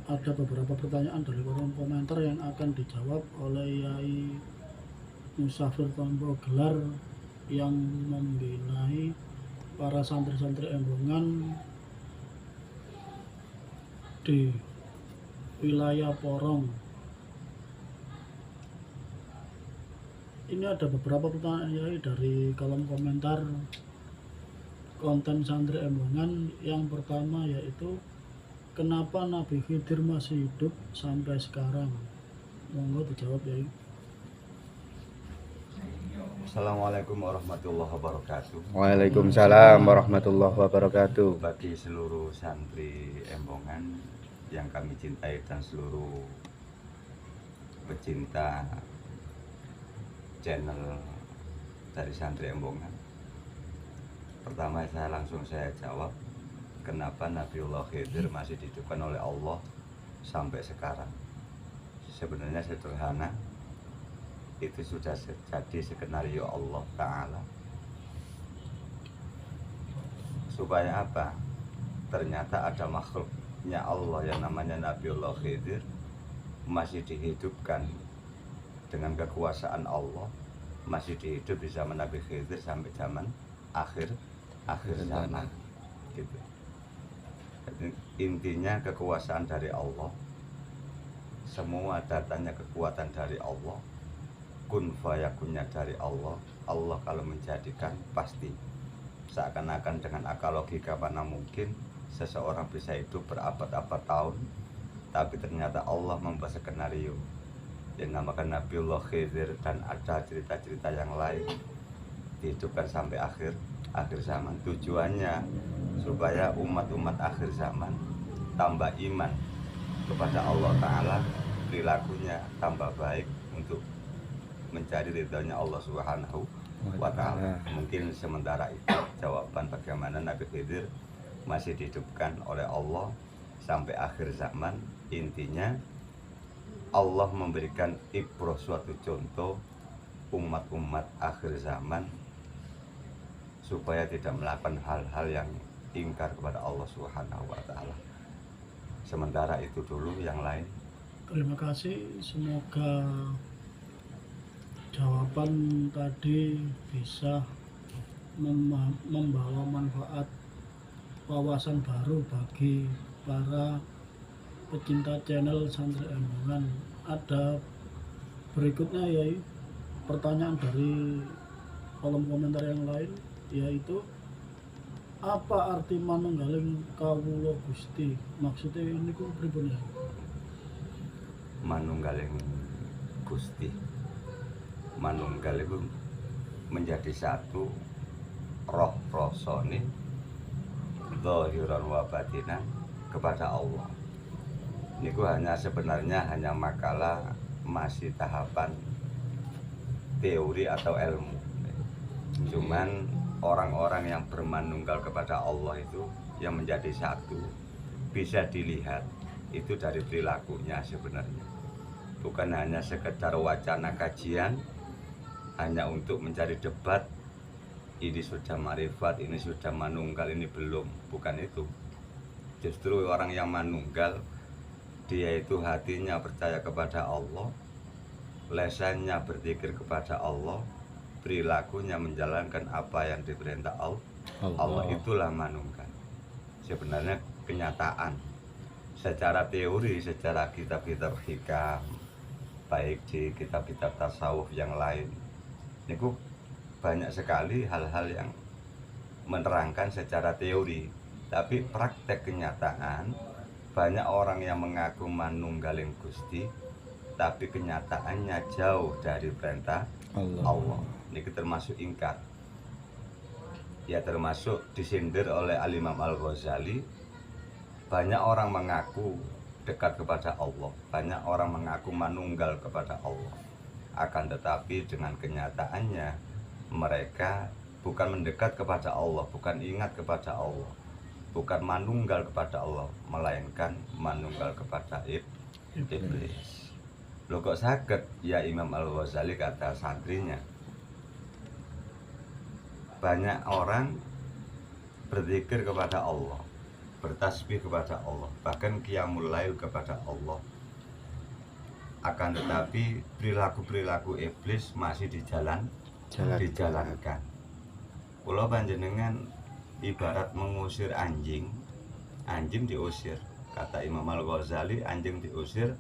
ada beberapa pertanyaan dari kolom komentar yang akan dijawab oleh Yai Musafir Tompo Gelar yang membinai para santri-santri Embongan di wilayah Porong. Ini ada beberapa pertanyaan Yai dari kolom komentar konten santri Embongan. Yang pertama yaitu, kenapa Nabi Khidir masih hidup sampai sekarang? Monggo dijawab Yai. Assalamualaikum warahmatullahi wabarakatuh. Waalaikumsalam warahmatullahi wabarakatuh. Bagi seluruh santri Embongan yang kami cintai dan seluruh pecinta channel dari santri Embongan, pertama saya jawab, kenapa Nabiullah Khidir masih dihidupkan oleh Allah sampai sekarang. Sebenarnya sederhana, itu sudah jadi skenario Allah Ta'ala. Supaya apa? Ternyata ada makhluknya Allah yang namanya Nabiullah Khidir masih dihidupkan dengan kekuasaan Allah, masih dihidup di zaman Nabi Khidir sampai zaman akhir zaman gitu. Jadi, intinya kekuasaan dari Allah, semua datanya kekuatan dari Allah, kun fayakunnya dari Allah. Allah kalau menjadikan pasti. Seakan-akan dengan akal logika mana mungkin seseorang bisa hidup berabad-abad tahun, tapi ternyata Allah membuat skenario yang namakan Nabiullah Khidir, dan ada cerita-cerita yang lain dihidupkan sampai akhir zaman. Tujuannya supaya umat-umat akhir zaman tambah iman kepada Allah Ta'ala, perilakunya tambah baik untuk mencari ridhonya Allah Subhanahu wa Ta'ala. Mungkin sementara itu jawaban bagaimana Nabi Khidir masih dihidupkan oleh Allah sampai akhir zaman. Intinya Allah memberikan ibrah, suatu contoh umat-umat akhir zaman supaya tidak melakukan hal-hal yang ingkar kepada Allah Subhanahu wa Ta'ala. Sementara itu dulu, yang lain. Terima kasih, semoga jawaban tadi bisa membawa manfaat wawasan baru bagi para pecinta channel santri Embongan. Ada berikutnya yaitu pertanyaan dari kolom komentar yang lain, yaitu apa arti manunggaling kawula Gusti? Maksudnya ini kok pripun ya? Manunggaling Gusti, manunggal itu menjadi satu, roh rasane zahiran wa batinan kepada Allah. Niku sebenarnya hanya makalah, masih tahapan teori atau ilmu. Cuman orang-orang yang bermanunggal kepada Allah itu yang menjadi satu, bisa dilihat itu dari perilakunya sebenarnya. Bukan hanya sekedar wacana kajian, hanya untuk mencari debat, ini sudah marifat, ini sudah manunggal, ini belum. Bukan itu. Justru orang yang manunggal, dia itu hatinya percaya kepada Allah, lesannya berzikir kepada Allah, perilakunya menjalankan apa yang diperintah Allah. Itulah manunggal. Sebenarnya kenyataan secara teori, secara kitab-kitab hikam, baik di kitab-kitab tasawuf yang lain, niku banyak sekali hal-hal yang menerangkan secara teori, tapi praktek kenyataan banyak orang yang mengaku manunggaling Gusti, tapi kenyataannya jauh dari perintah Allah. Ini termasuk ingkar. Ya, termasuk disindir oleh Al-Imam Al-Ghazali. Banyak orang mengaku dekat kepada Allah, banyak orang mengaku manunggal kepada Allah, akan tetapi dengan kenyataannya mereka bukan mendekat kepada Allah, bukan ingat kepada Allah, bukan manunggal kepada Allah, melainkan manunggal kepada iblis. Loh kok sakit? Ya, Imam Al-Ghazali kata santrinya, banyak orang berzikir kepada Allah, bertasbih kepada Allah, bahkan qiyamul lail kepada Allah. Akan tetapi perilaku-perilaku iblis masih dijalankan. Kula panjenengan ibarat mengusir anjing diusir. Kata Imam Al-Ghazali, anjing diusir,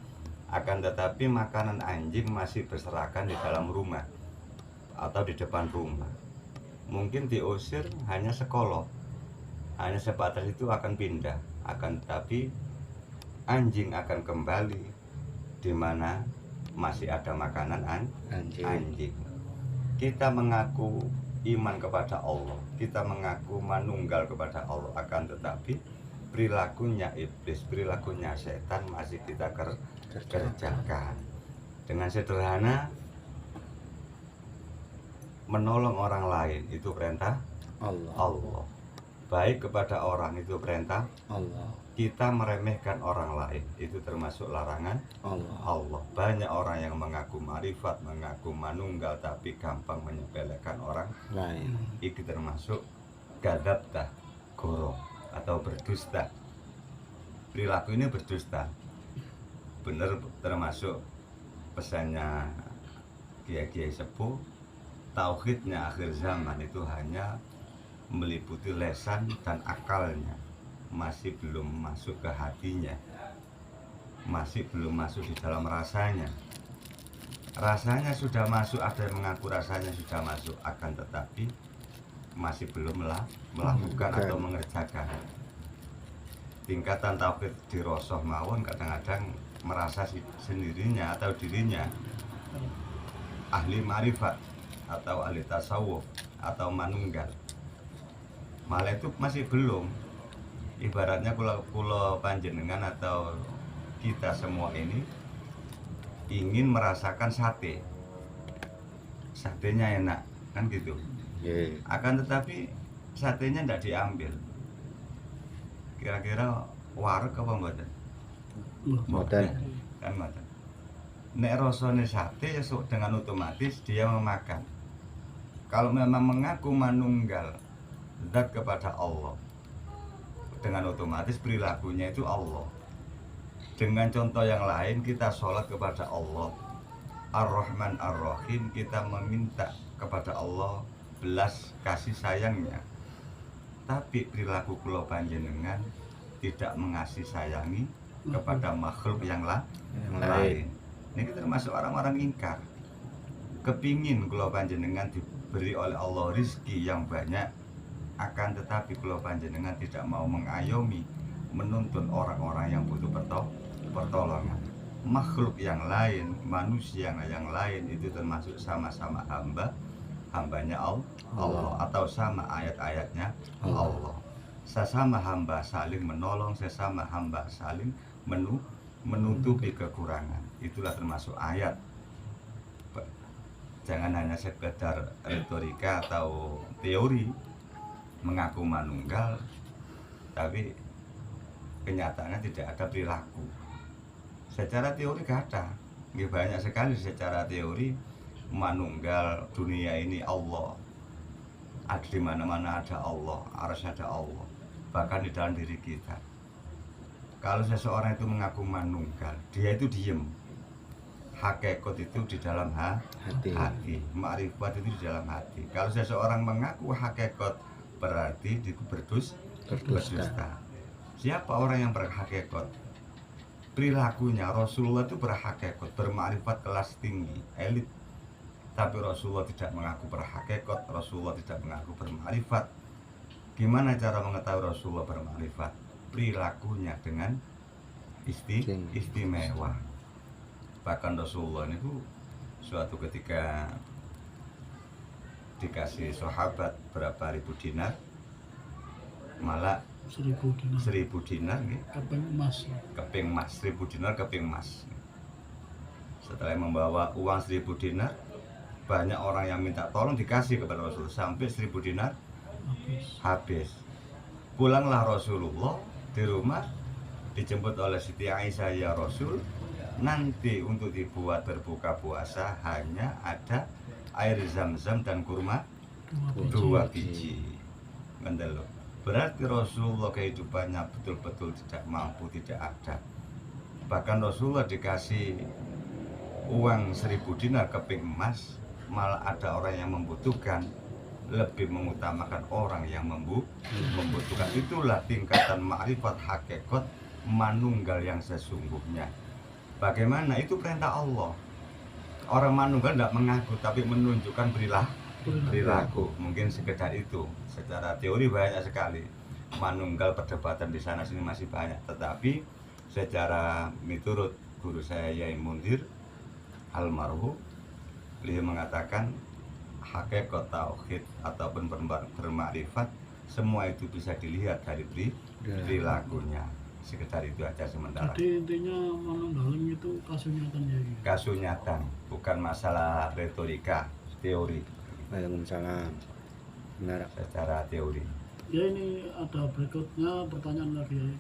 akan tetapi makanan anjing masih berserakan di dalam rumah atau di depan rumah. Mungkin diusir hanya sekolok, hanya sebatas itu akan pindah. Akan tetapi anjing akan kembali di mana masih ada makanan anjing. Kita mengaku iman kepada Allah, kita mengaku manunggal kepada Allah, akan tetapi perilakunya iblis, perilakunya setan masih kita kerjakan. Dengan sederhana, menolong orang lain itu perintah Allah. Baik kepada orang itu perintah Allah. Kita meremehkan orang lain itu termasuk larangan Allah. Banyak orang yang mengaku marifat, mengaku manunggal, tapi gampang menyepelekan orang Lain. itu termasuk gadabta, goro, atau berdusta. Perilaku ini berdusta. Benar, termasuk pesannya kiai-kiai sepuh, tauhidnya akhir zaman itu hanya meliputi lesan dan akalnya, masih belum masuk ke hatinya, masih belum masuk di dalam rasanya. Rasanya sudah masuk, ada yang mengaku rasanya sudah masuk, akan tetapi masih belum melakukan atau mengerjakan. Tingkatan tauhid di rosoh mawon kadang-kadang merasa sendirinya atau dirinya ahli marifat atau ahli tasawuf atau manunggal, malah itu masih belum. Ibaratnya kula panjenengan atau kita semua ini ingin merasakan satenya enak kan gitu. Akan tetapi satenya tidak diambil. Kira-kira wareg apa mboten? Mboten. Kan mboten. Nek rasane sate ya dengan otomatis dia memakan. Kalau memang mengaku manunggal zat kepada Allah, dengan otomatis perilakunya itu Allah. Dengan contoh yang lain, kita sholat kepada Allah Ar-Rahman Ar-Rahim, kita meminta kepada Allah belas kasih sayangnya. Tapi perilaku kula panjenengan tidak mengasih sayangi kepada makhluk yang lain. Ini termasuk orang-orang ingkar. Kepingin kula panjenengan diberi oleh Allah rizki yang banyak, akan tetapi kula panjenengan tidak mau mengayomi, menuntun orang-orang yang butuh pertolongan. Makhluk yang lain, manusia yang lain itu termasuk sama-sama hambanya Allah atau sama ayat-ayatnya Allah. Sesama hamba saling menolong, sesama hamba saling menutupi kekurangan. Itulah termasuk ayat. Jangan hanya sekedar retorika atau teori mengaku manunggal, tapi kenyataannya tidak ada perilaku. Secara teori gak ada, banyak sekali secara teori manunggal, dunia ini Allah, ada di mana-mana ada Allah, harus ada Allah, bahkan di dalam diri kita. Kalau seseorang itu mengaku manunggal, dia itu diem. Hakikat itu di dalam hati, ma'rifat itu di dalam hati. Kalau seseorang mengaku hakikat, berarti berdusta. Siapa orang yang berhakikat? Perilakunya Rasulullah itu berhakikat, bermakrifat kelas tinggi, elit. Tapi Rasulullah tidak mengaku berhakikat, Rasulullah tidak mengaku bermakrifat. Gimana cara mengetahui Rasulullah bermakrifat? Perilakunya dengan istimewa. Bahkan Rasulullah itu suatu ketika dikasih sahabat berapa ribu dinar, malah 1000 dinar nih. Keping emas 1000 dinar, keping emas. Setelah membawa uang 1000 dinar, banyak orang yang minta tolong dikasih kepada Rasul sampai 1000 dinar habis. Pulanglah Rasulullah di rumah, dijemput oleh Siti Aisyah, ya Rasul, nanti untuk dibuat berbuka puasa hanya ada air zam-zam dan kurma 2 biji. Mendelok. berarti Rasulullah kehidupannya betul-betul tidak mampu, tidak ada. Bahkan Rasulullah dikasih uang 1000 dinar keping emas, malah ada orang yang membutuhkan, lebih mengutamakan orang yang membutuhkan. Itulah tingkatan ma'rifat hakikat manunggal yang sesungguhnya. Bagaimana? Itu perintah Allah. Orang manunggal tidak mengaku tapi menunjukkan perilaku. Mungkin sekedar itu. Secara teori banyak sekali manunggal, perdebatan di sana sini masih banyak, tetapi secara menurut guru saya Yai Mundir almarhum, beliau mengatakan hakikat tauhid ataupun bermakrifat semua itu bisa dilihat dari perilakunya. Sekedar itu aja sementara. Jadi intinya manunggaling itu kasunyatan ya. Kasunyatan, bukan masalah retorika, teori. Waalaikumsalam. Benar. Secara teori. Ya, ini ada berikutnya pertanyaan lagi ya.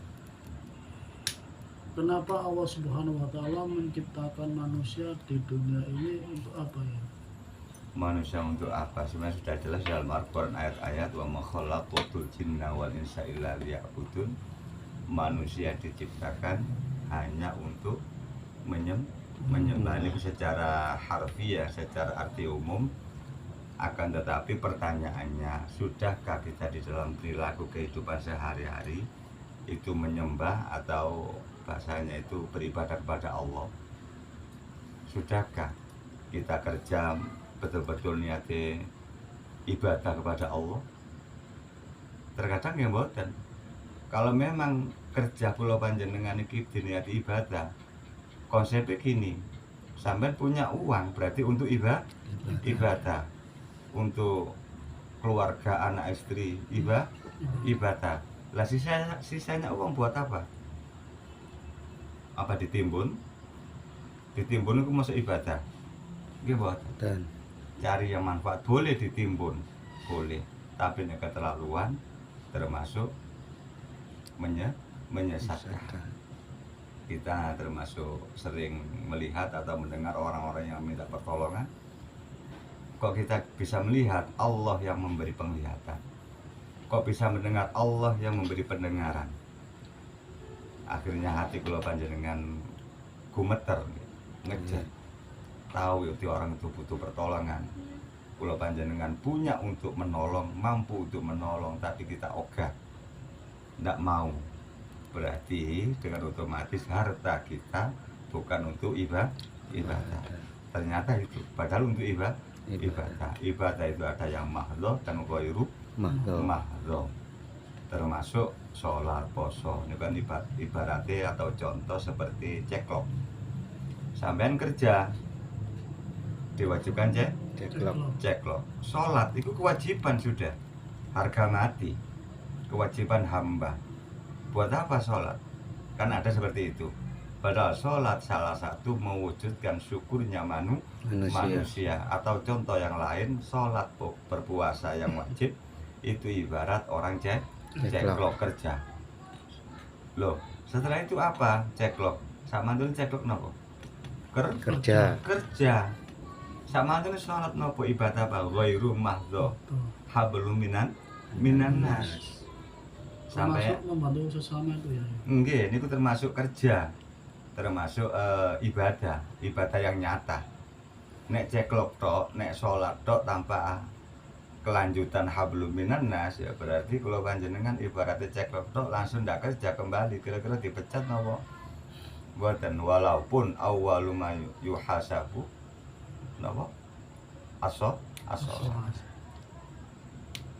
Kenapa Allah Subhanahu wa taala menciptakan manusia di dunia ini untuk apa ya? Manusia untuk apa? Sebenarnya sudah jelas dalam Al-Quran ayat-ayat, wa ma khalaqtul jinna wal insa illa liya'budun. Manusia diciptakan hanya untuk menyembah. Ini secara harfiah, secara arti umum. Akan tetapi pertanyaannya, sudahkah kita di dalam perilaku kehidupan sehari-hari itu menyembah atau bahasanya itu beribadah kepada Allah? Sudahkah kita kerja betul-betul niatnya ibadah kepada Allah? Terkadang ya mboten. Kalau memang kerja kula panjenengan iki diniati ibadah, konsepnya gini, sampai punya uang berarti untuk ibadah, untuk keluarga, anak istri, ibadah. Lah sisanya uang buat apa? Apa ditimbun? Ditimbun itu masuk ibadah. Nggih mboten. Cari yang manfaat boleh ditimbun, boleh, tapi nek keterlaluan termasuk menyesatkan. Kita termasuk sering melihat atau mendengar orang-orang yang minta pertolongan. Kok kita bisa melihat Allah yang memberi penglihatan? Kok bisa mendengar Allah yang memberi pendengaran? Akhirnya hati kula panjenengan gumeter, ngejet. Tahu itu orang itu butuh pertolongan. Kula panjenengan punya untuk menolong, mampu untuk menolong, tapi kita ogah, tidak mau. Berarti dengan otomatis harta kita bukan untuk ibadah. Ternyata itu padahal untuk ibadah. Ibadah itu ada yang mahdhah dan ghairu mahdhah. Termasuk sholat, poso. Ini kan ibaratnya atau contoh seperti ceklok. Sampean kerja diwajibkan ceklok. Sholat itu kewajiban sudah, harga mati, kewajiban hamba. Buat apa sholat? Kan ada seperti itu. Padahal sholat salah satu mewujudkan syukurnya manusia. Atau contoh yang lain, sholat berpuasa yang wajib itu ibarat orang ceklok kerja. Loh, setelah itu apa? Ceklok. Sama dulu ceklok nopo? Kerja. Sama dulu sholat nopo, ibadah apa? Ghairu mahdhah. Hablum minan nas. Sampai termasuk membantu sesama itu ya. Nggih, niku termasuk kerja. Termasuk ibadah yang nyata. Nek ceklok tok, nek sholat tok tanpa kelanjutan hablum minan nas, ya berarti kalau panjenengan ibaratnya ceklok tok langsung ndak kerja kembali, kira-kira dipecat napa? Mboten, walaupun awwalu ma yuhasabu napa? Aso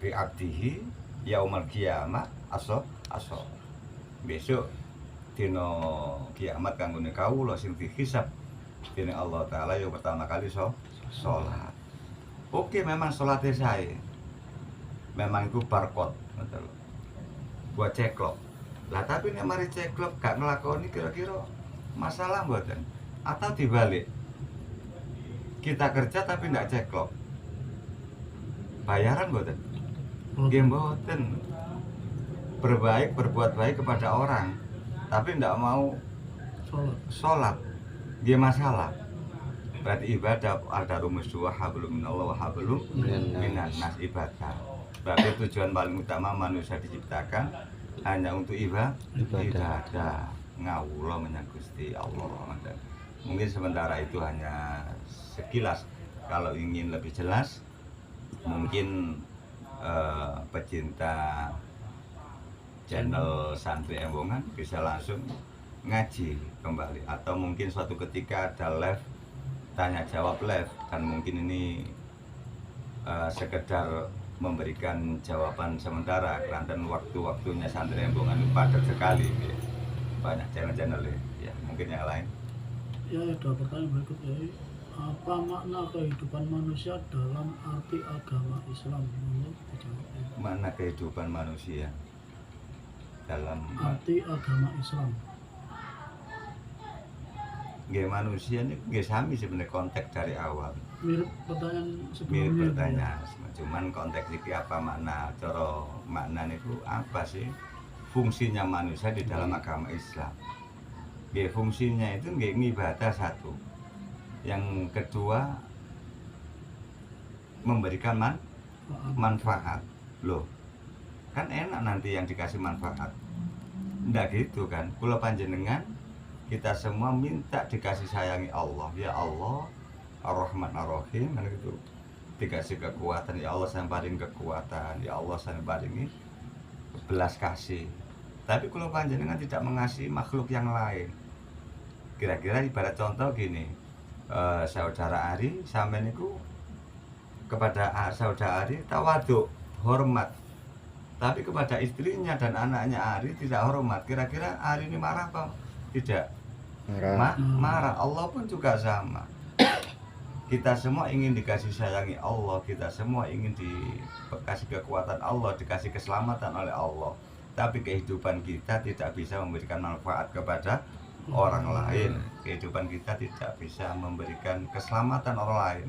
bi abdihi yaumal qiyamah aso. Besok dina kiamat kanggone kawula sing dihisab dening Allah taala yang pertama kali salat. Oke, memang salatnya saya memang itu barcode betul. Buat ceklok. Lah tapi nek mari ceklok gak nglakoni kira-kira masalah mboten? Atau dibalik. Kita kerja tapi ndak ceklok. Bayaran mboten? Nggih mboten. Berbuat baik kepada orang tapi ndak mau sholat, dia masalah. Berarti ibadah ada rumus dua, hablum minallah wa hablum minan nas, ibadah. Sebab itu tujuan paling utama manusia diciptakan hanya untuk ibadah, ngawula menyang Gusti Allah. Mungkin sementara itu hanya sekilas. Kalau ingin lebih jelas, mungkin pecinta channel Santri Embongan bisa langsung ngaji kembali, atau mungkin suatu ketika ada live tanya jawab live, dan mungkin ini sekedar memberikan jawaban sementara karena waktu-waktunya Santri Embongan itu padat sekali ya. Banyak channel-channel ya. Mungkin yang lain Ya, ada pertanyaan berikut ya. Apa makna kehidupan manusia dalam arti agama Islam? Menurut dijawab ya. mana kehidupan manusia dalam Arti agama Islam. nggih manusia ini nggih sami sebenarnya konteks dari awal. Mirip pertanyaan Mirip sebelumnya. pertanyaan, cuman konteks iki apa makna, cara makna niku apa sih fungsinya manusia di dalam agama Islam. Nggih fungsinya itu nggih ngibadah satu. Yang kedua memberikan manfaat. Loh, kan enak nanti yang dikasih manfaat. Ndak gitu kan. Kula panjenengan kita semua minta dikasih sayangi Allah. Ya Allah, Ar-Rahman Ar-Rahim, kan gitu. Dikasih kekuatan, ya Allah saya paring kekuatan, ya Allah saya paringi belas kasih. Tapi kalau panjenengan tidak mengasihi makhluk yang lain. Kira-kira ibarat contoh gini, saudara Ari sampai niku kepada saudara Ari tawaduk, hormat. Tapi kepada istrinya dan anaknya Ari tidak hormat. Kira-kira Ari ini marah apa? Tidak. Marah. Allah pun juga sama. Kita semua ingin dikasih sayangi Allah, kita semua ingin dikasih kekuatan Allah, dikasih keselamatan oleh Allah. Tapi kehidupan kita tidak bisa memberikan manfaat kepada orang lain. Kehidupan kita tidak bisa memberikan keselamatan orang lain.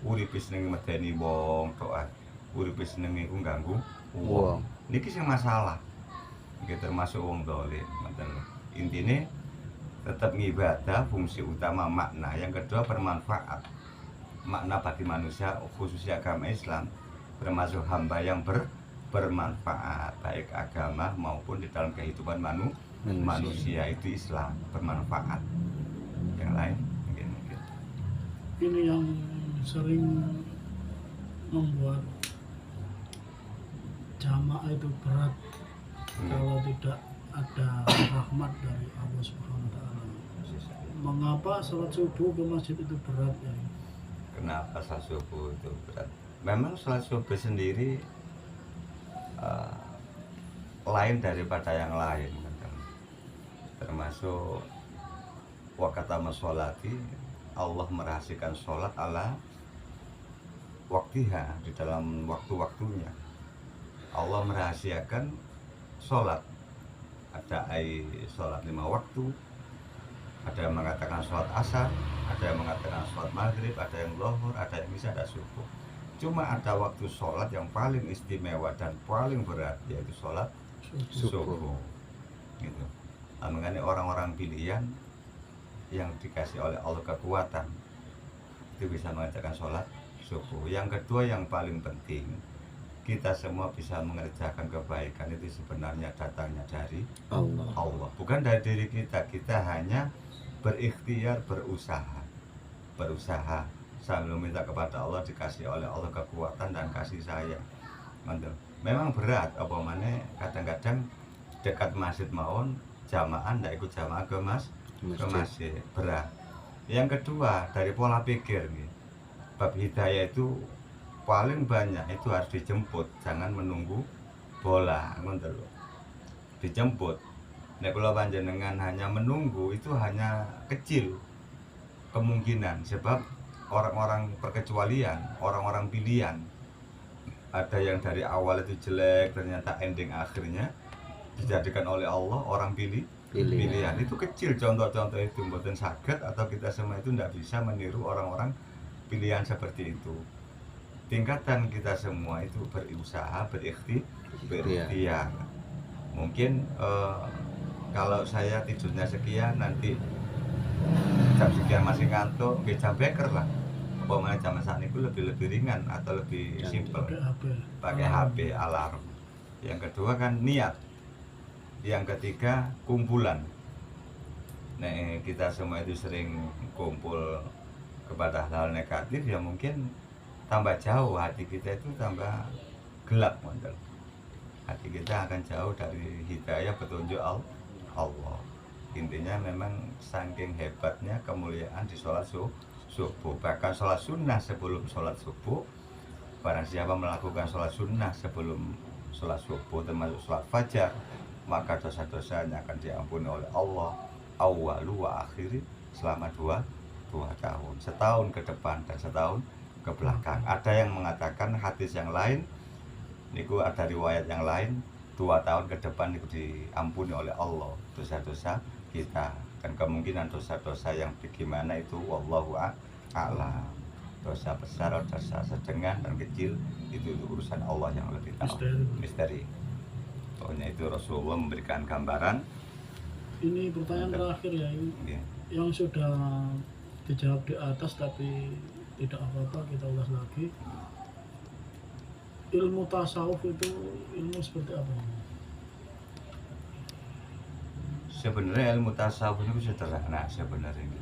Uripe seneng medeni wong tok, uripe seneng iku ganggu wong. Niki sing masalah. Iki termasuk wong dolim, ngoten. Intine tetap ngibadah, fungsi utama makna, yang kedua bermanfaat. Makna bagi manusia khususnya agama Islam termasuk hamba yang bermanfaat, baik agama maupun di dalam kehidupan manusia itu Islam bermanfaat. Yang lain mungkin. Ini yang sering membuat jamaah itu berat kalau tidak ada rahmat dari Allah Subhanahu wa taala. Mengapa sholat subuh ke masjid itu berat ya? Kenapa sholat subuh itu berat? Memang sholat subuh sendiri lain daripada yang lain, termasuk wakatama sholati, Allah merahasiakan sholat ala waktiha, di dalam waktu-waktunya. Allah merahasiakan sholat. Ada sholat 5 waktu, ada yang mengatakan sholat asar, ada yang mengatakan sholat maghrib, ada yang zuhur, ada yang bisa ada subuh. Cuma ada waktu sholat yang paling istimewa dan paling berat, yaitu sholat subuh. Gitu. Nah, mengenai orang-orang pilihan yang dikasih oleh Allah kekuatan, itu bisa mengerjakan sholat subuh. Yang kedua yang paling penting, kita semua bisa mengerjakan kebaikan itu sebenarnya datangnya dari Allah, bukan dari diri kita. Kita hanya berikhtiar, berusaha sambil meminta kepada Allah, dikasih oleh Allah kekuatan dan kasih sayang. Memang berat, apa mana kadang-kadang dekat masjid mawon jamaah ndak ikut jamaah ke masjid, berat. Yang kedua dari pola pikir nih, bab hidayah itu paling banyak itu harus dijemput, jangan menunggu bola, ngoten lho. Dijemput. Nek kula panjenengan hanya menunggu itu hanya kecil kemungkinan, sebab orang-orang perkecualian, orang-orang pilihan, ada yang dari awal itu jelek, ternyata ending akhirnya dijadikan oleh Allah orang pilihan. Itu kecil contoh-contoh itu, mboten saged atau kita semua itu tidak bisa meniru orang-orang pilihan seperti itu. Tingkatan kita semua itu berusaha, berikhtiar. Mungkin kalau saya tidurnya sekian, nanti jam sekian masih ngantuk, jam beker lah. umpamanya zaman saat itu lebih ringan atau lebih Yang simpel, pakai HP. pakai HP alarm. Yang kedua kan niat. Yang ketiga kumpulan. Nah, kita semua itu sering kumpul kepada hal negatif, ya mungkin tambah jauh hati kita itu, tambah gelap model. Hati kita akan jauh dari hidayah petunjuk Allah. Intinya memang saking hebatnya kemuliaan di sholat subuh. Bahkan sholat sunnah sebelum sholat subuh, barang siapa melakukan sholat sunnah sebelum sholat subuh termasuk sholat fajar, maka dosa-dosanya akan diampuni oleh Allah awalu wa akhiri selama dua tahun, setahun ke depan dan setahun ke belakang. Ada yang mengatakan hadis yang lain niku, ada riwayat yang lain 2 tahun ke depan niku diampuni oleh Allah dosa-dosa kita. Dan kemungkinan dosa-dosa yang bagaimana itu wallahu a'lam. Dosa besar, dosa sedang dan kecil itu urusan Allah yang lebih tahu. Misteri. Pokoknya itu Rasulullah memberikan gambaran. Ini pertanyaan terakhir ya, ini Ya. yang sudah dijawab di atas tapi tidak apa-apa, kita ulas lagi. Ilmu tasawuf itu ilmu seperti apa? Sebenarnya ilmu tasawuf itu sederhana sebenarnya.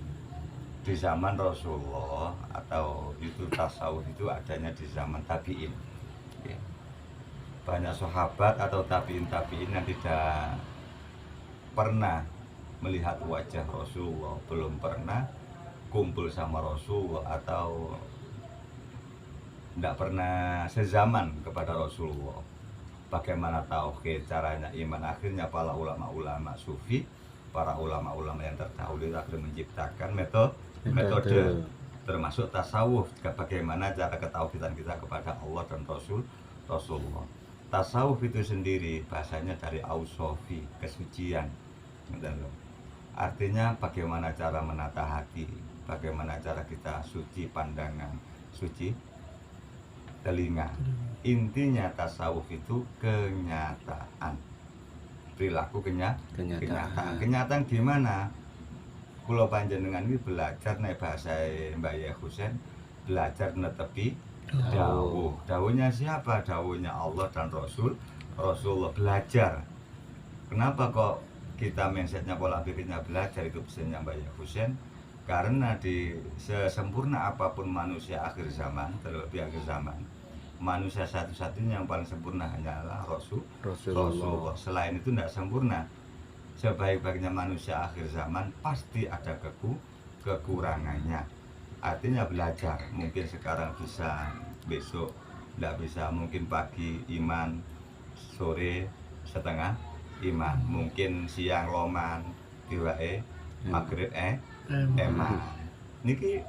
Di zaman Rasulullah atau itu tasawuf itu adanya di zaman tabi'in. Ya. Banyak sahabat atau tabi'in yang tidak pernah melihat wajah Rasulullah, belum pernah kumpul sama Rasulullah atau tidak pernah sezaman kepada Rasulullah. Bagaimana tauhid, caranya iman, akhirnya para ulama-ulama sufi, para ulama-ulama yang terdahulu akhirnya menciptakan metode termasuk tasawuf, bagaimana cara ketauhidan kita kepada Allah dan Rasulullah. Tasawuf itu sendiri bahasanya dari ausofi, kesucian. Artinya bagaimana cara menata hati, bagaimana cara kita suci pandangan, suci telinga. Intinya tasawuf itu kenyataan, perilaku kenyataan. Kenyataan gimana? Kulo panjenengan ini belajar nih bahasa Mbak Husain, belajar netepi dawuh. Dawuhnya siapa? Dawuhnya Allah dan Rasulullah. Belajar. Kenapa kok kita mindsetnya, pola pikirnya belajar? Itu pesannya Mbak Husain. Karena di sesempurna apapun manusia akhir zaman, terlebih akhir zaman, manusia satu-satunya yang paling sempurna hanyalah Rasulullah. Selain itu tidak sempurna. Sebaik-baiknya manusia akhir zaman pasti ada kekurangannya. Artinya belajar. Mungkin sekarang bisa, besok tidak bisa. Mungkin pagi iman, sore setengah iman, mungkin siang loman, diwae maghrib eman. Niki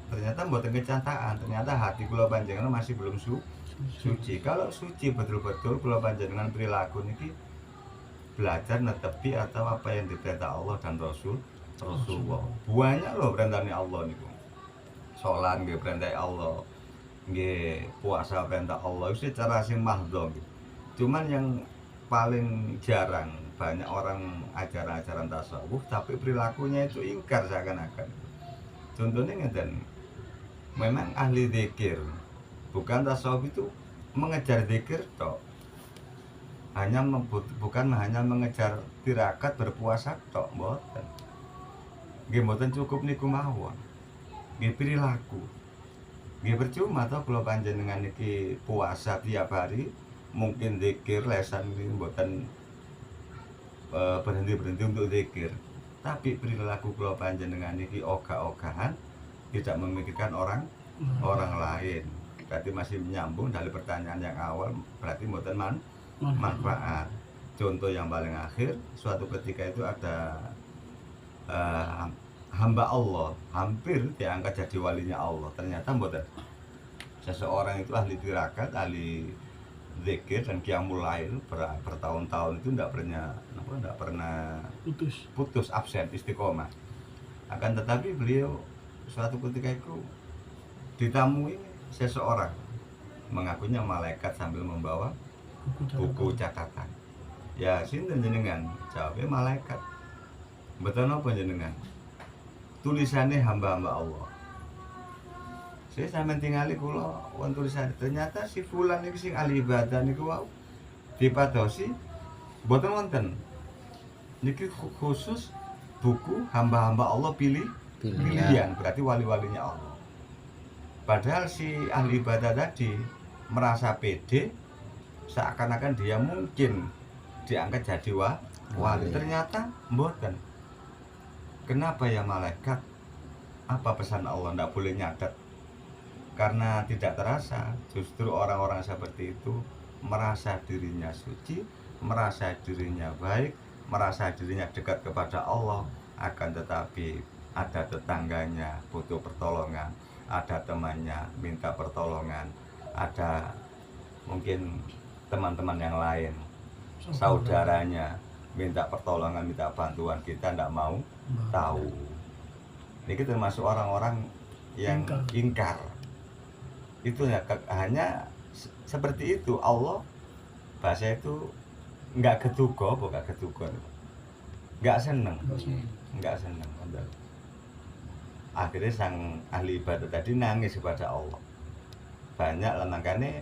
ternyata mboten kenyataan. Ternyata hati kula panjenengan masih belum suci. Kalau suci betul-betul kula panjenengan perilaku niki belajar netepi atau apa yang diperintah Allah dan Rasulullah. Banyak loh perintahnya Allah niku. Salat nggih perintah Allah, nggih puasa perintah Allah, itu secara sing mahdhom. Cuman yang paling jarang, banyak orang ajaran-ajaran tasawuf tapi perilakunya itu ingkar seakan-akan. Contohnya ngeten, memang ahli zikir, bukan tasawuf itu mengejar zikir tok, bukan hanya mengejar tirakat berpuasa tok, mboten. Nggih mboten cukup niku mawon. Nggih perilaku. Nggih percuma to kula panjenengan iki puasa tiap hari, mungkin zikir lesan ini mboten berhenti untuk zikir, tapi perilaku kula panjenengan iki ogah-ogahan, tidak memikirkan orang lain. Berarti masih menyambung dari pertanyaan yang awal, berarti mboten manfaat. Contoh yang paling akhir, suatu ketika itu ada hamba Allah hampir diangkat jadi walinya Allah, ternyata mboten. Seseorang itu ahli tirakat, ahli zikir dan qiyamul lail bertahun-tahun itu tidak pernah putus absen istiqomah. Akan tetapi beliau suatu ketika itu ditamui seseorang, mengakunya malaikat sambil membawa buku catatan. Ya sinten jenengan? Jawabnya malaikat. Betul apa jenengan? Tulisannya hamba-hamba Allah. Saya sampean tingali kula wonten tulisan ternyata si fulan iki sing ahli ibadah niku wau dipadosi mboten wonten. Niki khusus buku hamba-hamba Allah pilihan, berarti wali-walinya Allah. Padahal si ahli ibadah tadi merasa pede seakan-akan dia mungkin diangkat jadi wali. Ternyata mboten. Kenapa ya malaikat? Apa pesan Allah ndak boleh nyadat? Karena tidak terasa justru orang-orang seperti itu merasa dirinya suci, merasa dirinya baik, merasa dirinya dekat kepada Allah, akan tetapi ada tetangganya butuh pertolongan, ada temannya minta pertolongan, ada mungkin teman-teman yang lain, saudaranya minta pertolongan, minta bantuan, kita tidak mau tahu. Ini termasuk orang-orang yang ingkar. Itu ya, hanya seperti itu. Allah bahasa itu nggak ketugo, bukan ketugo, nggak seneng. Akhirnya sang ahli ibadah tadi nangis kepada Allah. Banyak lah, makanya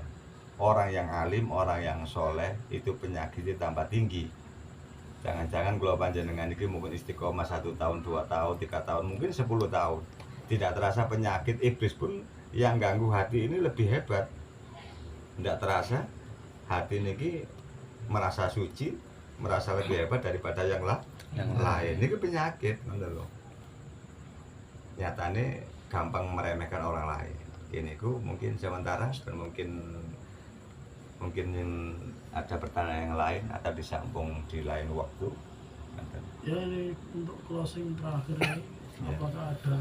orang yang alim, orang yang soleh itu penyakitnya tambah tinggi. Jangan-jangan kalau panjenengan ini mungkin istiqomah 1 tahun, 2 tahun, 3 tahun, mungkin 10 tahun, tidak terasa penyakit iblis pun yang ganggu hati ini lebih hebat. Tidak terasa hati ini merasa suci, merasa lebih hebat daripada yang lain. Ini penyakit, nyatanya gampang meremehkan orang lain. Ini mungkin sementara dan mungkin ada pertanyaan yang lain atau disambung di lain waktu. Ya, ini untuk closing terakhir ini, apakah ada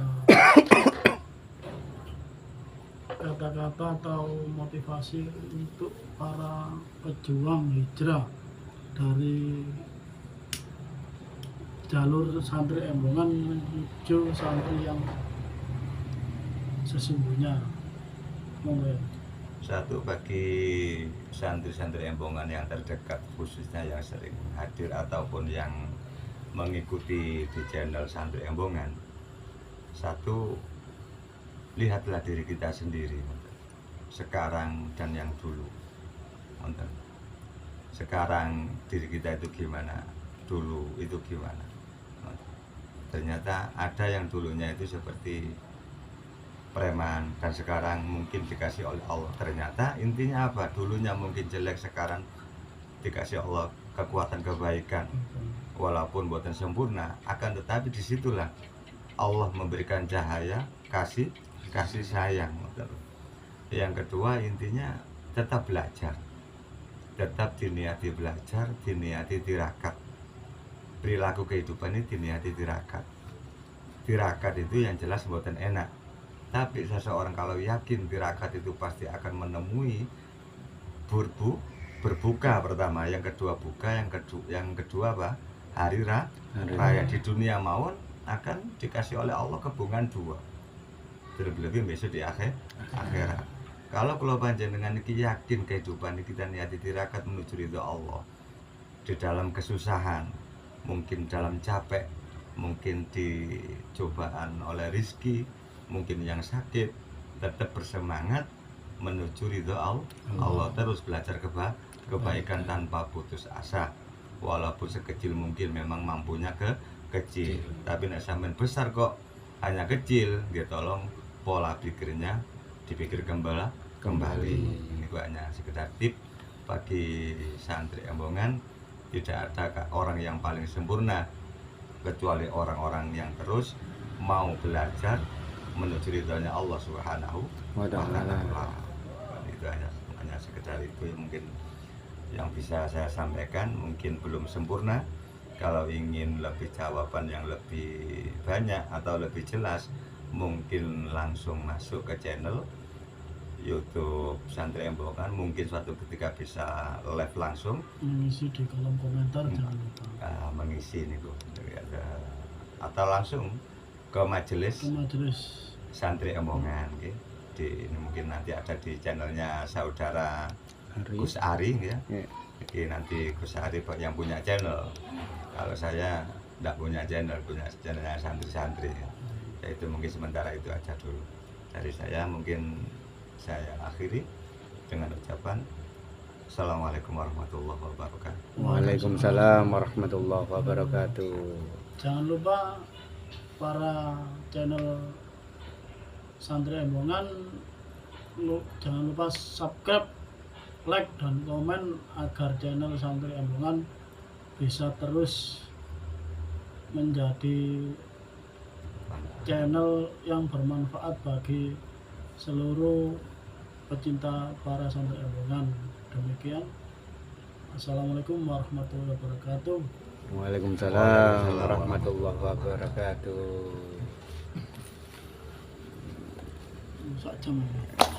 kata-kata atau motivasi untuk para pejuang hijrah dari jalur santri Embongan menuju santri yang sesungguhnya? Satu, bagi santri-santri Embongan yang terdekat, khususnya yang sering hadir ataupun yang mengikuti di channel santri Embongan, satu, lihatlah diri kita sendiri sekarang dan yang dulu. Sekarang diri kita itu gimana, dulu itu gimana. Ternyata ada yang dulunya itu seperti preman dan sekarang mungkin dikasih oleh Allah. Ternyata intinya apa? Dulunya mungkin jelek, sekarang dikasih Allah kekuatan kebaikan. Walaupun buatan sempurna, akan tetapi disitulah Allah memberikan cahaya, kasih sayang. Yang kedua, intinya tetap belajar, tetap diniati belajar, diniati tirakat. Perilaku kehidupan ini diniati tirakat. Tirakat itu yang jelas buatan enak, tapi seseorang kalau yakin tirakat itu pasti akan menemui berbuka pertama, yang kedua buka, yang kedua apa? Hari raya di dunia maupun akan dikasih oleh Allah kebungan 2. Terlebih besok di akhirat. Kalau panjenengan ini yakin kehidupan ini kita niati tirakat menuju ridho Allah, di dalam kesusahan, mungkin dalam capek, mungkin dicobaan oleh rizki, mungkin yang sakit, tetap bersemangat menuju ridho Allah. Terus belajar kebaikan tanpa putus asa, walaupun sekecil mungkin memang mampunya kecil, tapi nek sampean besar kok hanya kecil, dia tolong pola pikirnya dipikir kembali. Ini hanya sekedar tip bagi santri Embongan. Tidak ada orang yang paling sempurna kecuali orang-orang yang terus mau belajar menuju ridhonya Allah Subhanahu wa Ta'ala. Itu hanya sekedar itu mungkin yang bisa saya sampaikan. Mungkin belum sempurna. Kalau ingin lebih jawaban yang lebih banyak atau lebih jelas, mungkin langsung masuk ke channel YouTube Santri Embongan. Mungkin suatu ketika bisa live langsung, mengisi di kolom komentar, jangan lupa mengisi ini atau langsung ke majelis Santri Embongan. Ini mungkin nanti ada di channelnya saudara Gus Ari ya. Jadi nanti Gus Ari yang punya channel. Kalau saya tidak punya channel, punya channelnya santri-santri ya. Itu mungkin sementara itu aja dulu. dari saya mungkin saya akhiri dengan ucapan Assalamualaikum warahmatullahi wabarakatuh. Waalaikumsalam warahmatullahi wabarakatuh. Jangan lupa para channel Santri Embongan, jangan lupa subscribe, like, dan komen agar channel Santri Embongan bisa terus menjadi channel yang bermanfaat bagi seluruh pecinta para santri Embongan. Demikian, assalamualaikum warahmatullahi wabarakatuh. Waalaikumsalam warahmatullahi wabarakatuh. Sak jam ini.